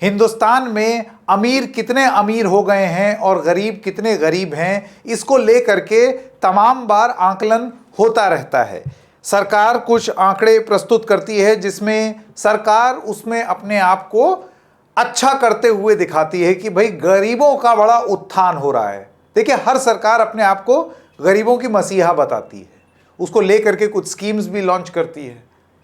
हिंदुस्तान में अमीर कितने अमीर हो गए हैं और गरीब कितने गरीब हैं, इसको लेकर के तमाम बार आकलन होता रहता है। सरकार कुछ आंकड़े प्रस्तुत करती है जिसमें सरकार उसमें अपने आप को अच्छा करते हुए दिखाती है कि भाई गरीबों का बड़ा उत्थान हो रहा है। देखिए, हर सरकार अपने आप को गरीबों की मसीहा बताती है, उसको लेकर के कुछ स्कीम्स भी लॉन्च करती है।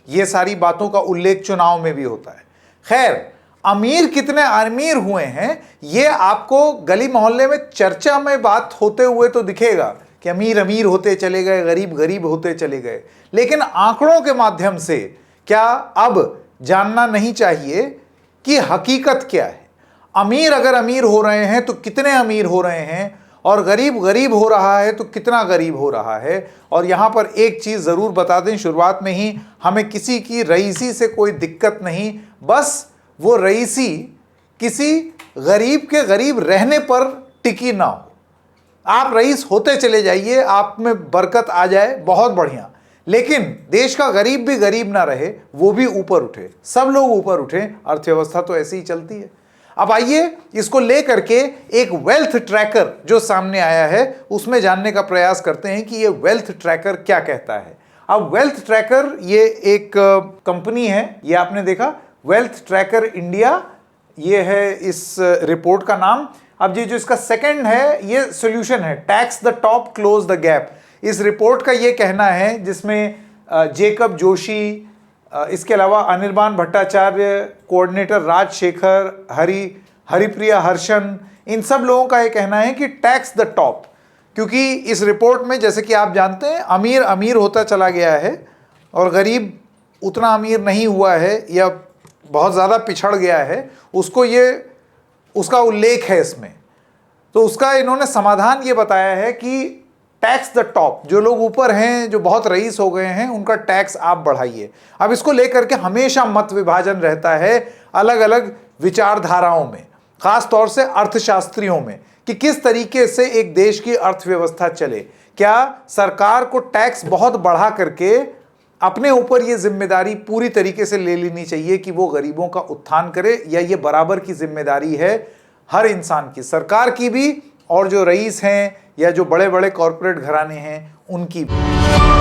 ये सारी बातों का उल्लेख चुनाव में भी होता है। खैर, अमीर कितने अमीर हुए हैं ये आपको गली मोहल्ले में चर्चा में बात होते हुए तो दिखेगा कि अमीर अमीर होते चले गए, गरीब गरीब होते चले गए, लेकिन आंकड़ों के माध्यम से क्या अब जानना नहीं चाहिए कि हकीकत क्या है? अमीर अगर अमीर हो रहे हैं तो कितने अमीर हो रहे हैं, और गरीब गरीब हो रहा है तो कितना गरीब हो रहा है। और यहाँ पर एक चीज़ ज़रूर बता दें शुरुआत में ही, हमें किसी की रईसी से कोई दिक्कत नहीं, बस वो रईसी किसी गरीब के गरीब रहने पर टिकी ना हो। आप रईस होते चले जाइए, आप में बरकत आ जाए, बहुत बढ़िया, लेकिन देश का गरीब भी गरीब ना रहे, वो भी ऊपर उठे, सब लोग ऊपर उठे। अर्थव्यवस्था तो ऐसी ही चलती है। अब आइए इसको लेकर के एक वेल्थ ट्रैकर जो सामने आया है उसमें जानने का प्रयास करते हैं कि ये वेल्थ ट्रैकर क्या कहता है। अब वेल्थ ट्रैकर ये एक कंपनी है, ये आपने देखा, वेल्थ ट्रैकर इंडिया, ये है इस रिपोर्ट का नाम। अब ये जो इसका सेकंड है ये सॉल्यूशन है, tax the top close the gap. इस रिपोर्ट का ये कहना है, जिसमें जेकब जोशी, इसके अलावा अनिर्बान भट्टाचार्य, कोऑर्डिनेटर राजशेखर, हरिप्रिया हर्षन, इन सब लोगों का ये कहना है कि टैक्स द टॉप, क्योंकि इस रिपोर्ट में जैसे कि आप जानते हैं अमीर अमीर होता चला गया है और गरीब उतना अमीर नहीं हुआ है या बहुत ज़्यादा पिछड़ गया है, उसका उल्लेख है इसमें। तो उसका इन्होंने समाधान ये बताया है कि टैक्स द टॉप, जो लोग ऊपर हैं, जो बहुत रईस हो गए हैं, उनका टैक्स आप बढ़ाइए। अब इसको लेकर के हमेशा मत विभाजन रहता है अलग अलग विचारधाराओं में, खास तौर से अर्थशास्त्रियों में, कि किस तरीके से एक देश की अर्थव्यवस्था चले। क्या सरकार को टैक्स बहुत बढ़ा करके अपने ऊपर ये जिम्मेदारी पूरी तरीके से ले लेनी चाहिए कि वो गरीबों का उत्थान करे, या ये बराबर की जिम्मेदारी है हर इंसान की, सरकार की भी और जो रईस हैं या जो बड़े बड़े कॉरपोरेट घराने हैं उनकी भी।